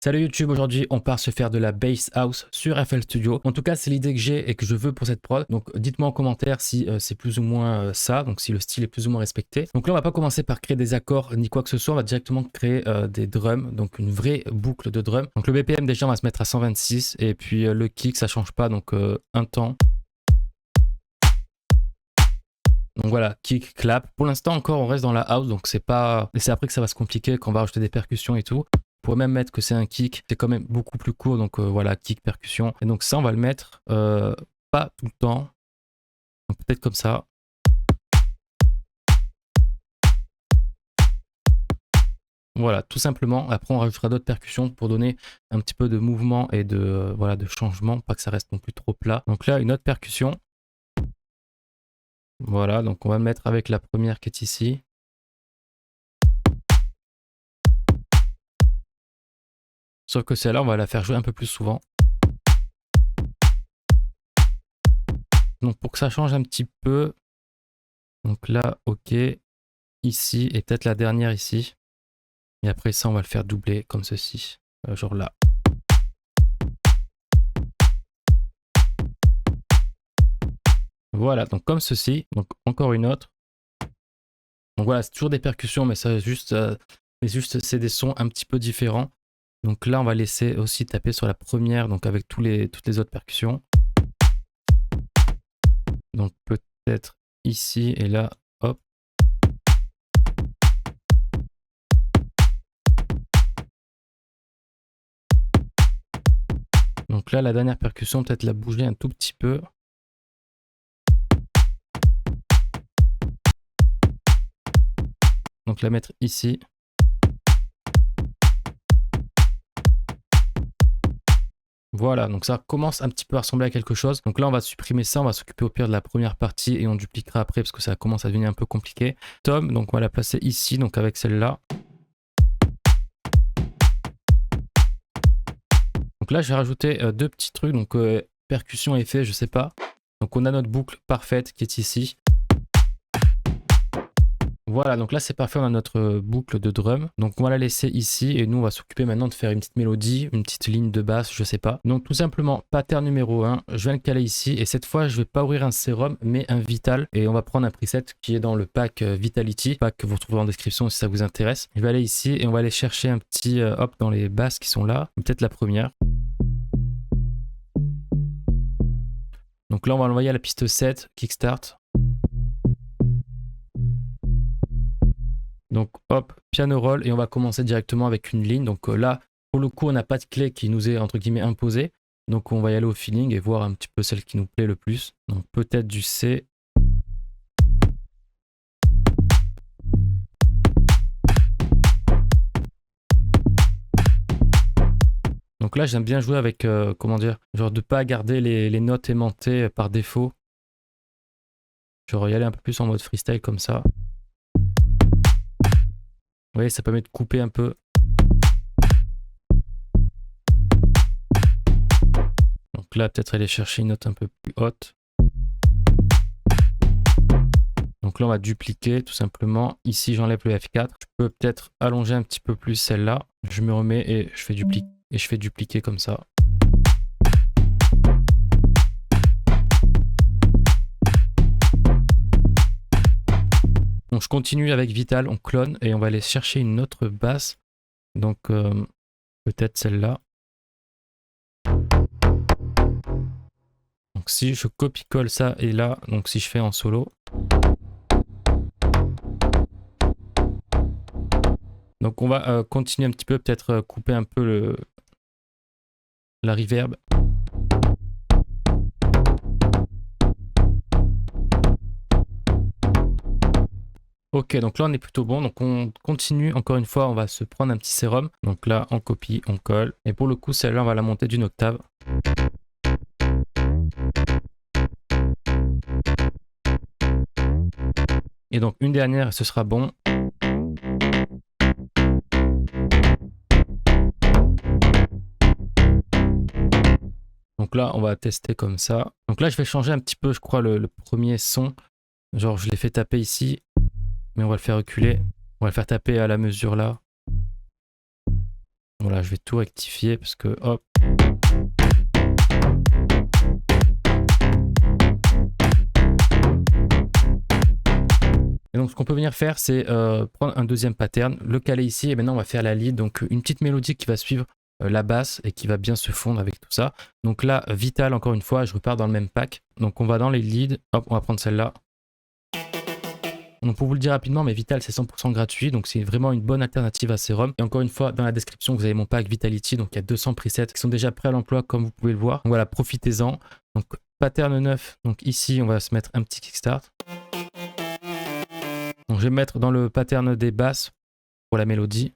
Salut YouTube, aujourd'hui on part se faire de la bass house sur FL Studio. En tout cas c'est l'idée que j'ai et que je veux pour cette prod. Donc dites-moi en commentaire si c'est plus ou moins ça, donc si le style est plus ou moins respecté. Donc là on va pas commencer par créer des accords ni quoi que ce soit, on va directement créer des drums, donc une vraie boucle de drums. Donc le BPM déjà on va se mettre à 126 et puis le kick ça change pas, donc un temps. Donc voilà, kick, clap. Pour l'instant encore on reste dans la house, donc c'est pas... Et c'est après que ça va se compliquer quand on va rajouter des percussions et tout. On pourrait même mettre que c'est un kick, c'est quand même beaucoup plus court, donc voilà, kick, percussion. Et donc ça on va le mettre pas tout le temps, donc peut-être comme ça. Voilà, tout simplement. Après on rajoutera d'autres percussions pour donner un petit peu de mouvement et de, voilà, de changement, pas que ça reste non plus trop plat. Donc là une autre percussion. Voilà, donc on va le mettre avec la première qui est ici. Sauf que celle-là, on va la faire jouer un peu plus souvent. Donc pour que ça change un petit peu, donc là, ok, ici, et peut-être la dernière ici. Et après ça, on va le faire doubler comme ceci, genre là. Voilà, donc comme ceci, donc encore une autre. Donc voilà, c'est toujours des percussions, mais ça juste, c'est des sons un petit peu différents. Donc là, on va laisser aussi taper sur la première, donc avec toutes les autres percussions. Donc peut-être ici et là, hop. Donc là, la dernière percussion, peut-être la bouger un tout petit peu. Donc la mettre ici. Voilà, donc ça commence un petit peu à ressembler à quelque chose. Donc là, on va supprimer ça, on va s'occuper au pire de la première partie et on dupliquera après parce que ça commence à devenir un peu compliqué. Tom, donc on va la placer ici, donc avec celle-là. Donc là, j'ai rajouté deux petits trucs, donc percussion, effet, je sais pas. Donc on a notre boucle parfaite qui est ici. Voilà, donc là c'est parfait, on a notre boucle de drum. Donc on va la laisser ici et nous on va s'occuper maintenant de faire une petite mélodie, une petite ligne de basse, je sais pas. Donc tout simplement, pattern numéro 1, je viens le caler ici et cette fois je vais pas ouvrir un sérum mais un Vital et on va prendre un preset qui est dans le pack Vitality, pack que vous retrouverez en description si ça vous intéresse. Je vais aller ici et on va aller chercher un petit hop dans les basses qui sont là, peut-être la première. Donc là on va l'envoyer à la piste 7, kickstart. Donc hop, piano roll et on va commencer directement avec une ligne. Donc là, pour le coup, on n'a pas de clé qui nous est entre guillemets imposée. Donc on va y aller au feeling et voir un petit peu celle qui nous plaît le plus. Donc peut-être du C. Donc là, j'aime bien jouer avec, comment dire, genre de pas garder les notes aimantées par défaut. Genre y aller un peu plus en mode freestyle comme ça. Vous voyez, ça permet de couper un peu. Donc là, peut-être aller chercher une note un peu plus haute. Donc là, on va dupliquer tout simplement. Ici, j'enlève le F4. Je peux peut-être allonger un petit peu plus celle-là. Je me remets et je fais dupliquer comme ça. Donc je continue avec Vital, on clone et on va aller chercher une autre basse. Donc peut-être celle-là. Donc si je copie-colle ça et là, donc si je fais en solo. Donc on va continuer un petit peu, peut-être couper un peu la reverb. Ok, donc là on est plutôt bon, donc on continue, encore une fois on va se prendre un petit sérum, donc là on copie, on colle, et pour le coup celle-là on va la monter d'une octave. Et donc une dernière et ce sera bon. Donc là on va tester comme ça. Donc là je vais changer un petit peu je crois le premier son, genre je l'ai fait taper ici. Mais on va le faire reculer. On va le faire taper à la mesure là. Voilà, je vais tout rectifier parce que hop. Et donc ce qu'on peut venir faire, c'est prendre un deuxième pattern, le caler ici, et maintenant on va faire la lead, donc une petite mélodie qui va suivre la basse et qui va bien se fondre avec tout ça. Donc là, Vital, encore une fois, je repars dans le même pack. Donc on va dans les leads, hop, on va prendre celle-là. Donc pour vous le dire rapidement, mais Vital c'est 100% gratuit, donc c'est vraiment une bonne alternative à Serum. Et encore une fois, dans la description, vous avez mon pack Vitality, donc il y a 200 presets qui sont déjà prêts à l'emploi comme vous pouvez le voir. Donc voilà, profitez-en. Donc pattern 9, donc ici on va se mettre un petit kickstart. Donc je vais mettre dans le pattern des basses pour la mélodie.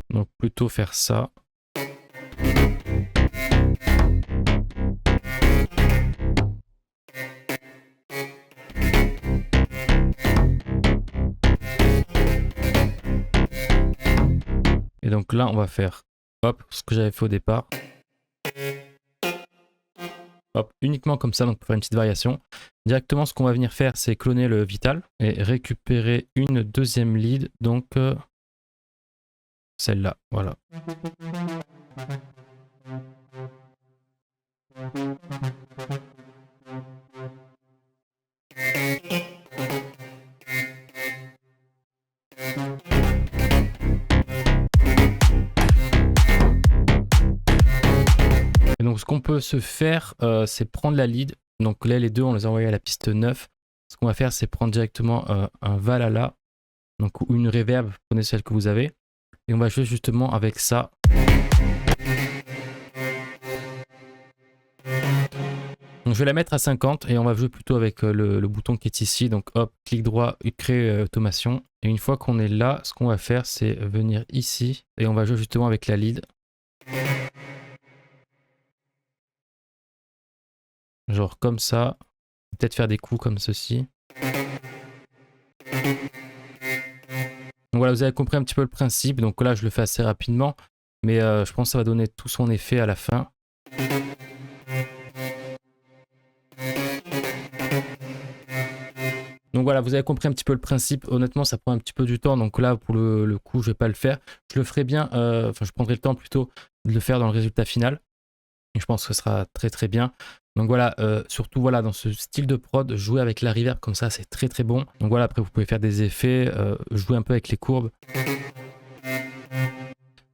Donc plutôt faire ça. Et donc là, on va faire hop, ce que j'avais fait au départ. Hop, uniquement comme ça, donc pour faire une petite variation. Directement, ce qu'on va venir faire, c'est cloner le Vital et récupérer une deuxième lead, donc celle-là, voilà. Et donc ce qu'on peut se faire, c'est prendre la lead. Donc là, les deux, on les a envoyés à la piste 9. Ce qu'on va faire, c'est prendre directement un Valhalla, donc ou une reverb, prenez celle que vous avez. Et on va jouer justement avec ça. Donc je vais la mettre à 50 et on va jouer plutôt avec le bouton qui est ici. Donc hop, clic droit, créer automation. Et une fois qu'on est là, ce qu'on va faire, c'est venir ici et on va jouer justement avec la lead. Genre comme ça. Peut-être faire des coups comme ceci. Donc voilà, vous avez compris un petit peu le principe. Donc là, je le fais assez rapidement. Mais je pense que ça va donner tout son effet à la fin. Donc voilà, vous avez compris un petit peu le principe. Honnêtement, ça prend un petit peu du temps. Donc là, pour le coup, je vais pas le faire. Je le ferai bien. Enfin, je prendrai le temps plutôt de le faire dans le résultat final. Et je pense que ce sera très très bien. Donc voilà, surtout voilà, dans ce style de prod, jouer avec la reverb comme ça, c'est très très bon. Donc voilà, après vous pouvez faire des effets, jouer un peu avec les courbes.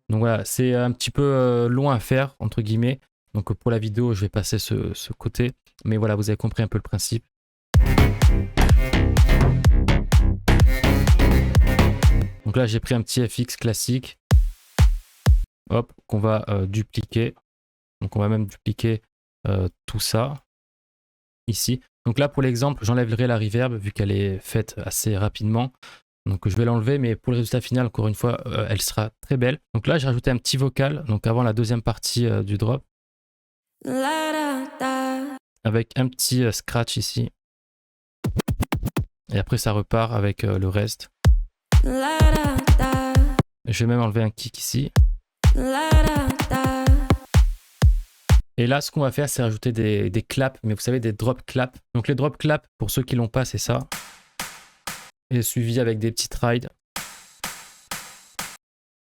Donc voilà, c'est un petit peu long à faire, entre guillemets. Donc pour la vidéo, je vais passer ce côté. Mais voilà, vous avez compris un peu le principe. Donc là, j'ai pris un petit FX classique. Hop, qu'on va dupliquer. Donc on va même dupliquer tout ça ici. Donc là pour l'exemple, j'enlèverai la reverb vu qu'elle est faite assez rapidement. Donc je vais l'enlever, mais pour le résultat final, encore une fois, elle sera très belle. Donc là j'ai rajouté un petit vocal, donc avant la deuxième partie du drop. Avec un petit scratch ici. Et après ça repart avec le reste. Je vais même enlever un kick ici. Et là, ce qu'on va faire, c'est rajouter des claps, mais vous savez, des drop claps. Donc les drop claps, pour ceux qui l'ont pas, c'est ça. Et suivi avec des petites rides.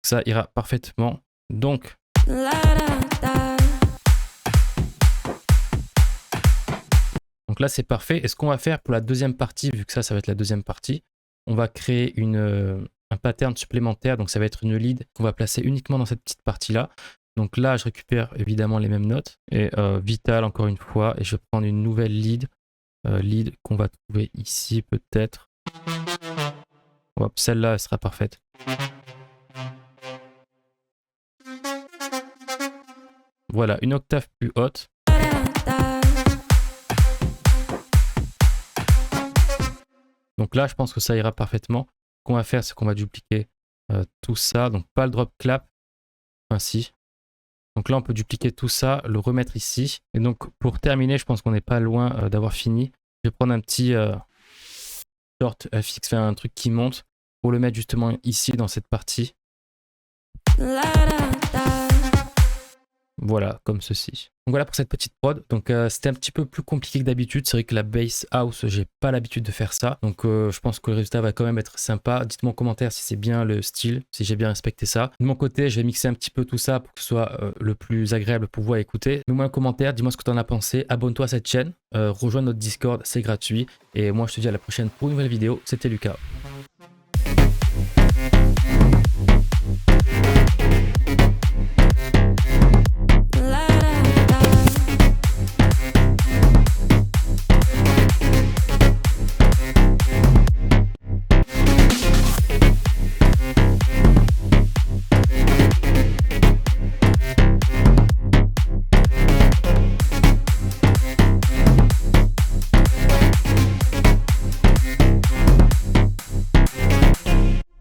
Ça ira parfaitement. Donc là, c'est parfait. Et ce qu'on va faire pour la deuxième partie, vu que ça va être la deuxième partie, on va créer un pattern supplémentaire. Donc ça va être une lead qu'on va placer uniquement dans cette petite partie-là. Donc là, je récupère évidemment les mêmes notes. Et Vital, encore une fois. Et je vais prendre une nouvelle lead. Lead qu'on va trouver ici peut-être. Hop, celle-là, elle sera parfaite. Voilà, une octave plus haute. Donc là, je pense que ça ira parfaitement. Ce qu'on va faire, c'est qu'on va dupliquer tout ça. Donc pas le drop clap. Ainsi. Donc là, on peut dupliquer tout ça, le remettre ici. Et donc, pour terminer, je pense qu'on n'est pas loin d'avoir fini. Je vais prendre un petit short FX, faire un truc qui monte. pour le mettre justement ici dans cette partie. Voilà, comme ceci. Donc voilà pour cette petite prod. Donc c'était un petit peu plus compliqué que d'habitude. C'est vrai que la bass house, j'ai pas l'habitude de faire ça. Donc je pense que le résultat va quand même être sympa. Dites-moi en commentaire si c'est bien le style, si j'ai bien respecté ça. De mon côté, je vais mixer un petit peu tout ça pour que ce soit le plus agréable pour vous à écouter. Mets-moi un commentaire, dis-moi ce que tu en as pensé. Abonne-toi à cette chaîne, rejoins notre Discord, c'est gratuit. Et moi, je te dis à la prochaine pour une nouvelle vidéo. C'était Lucas.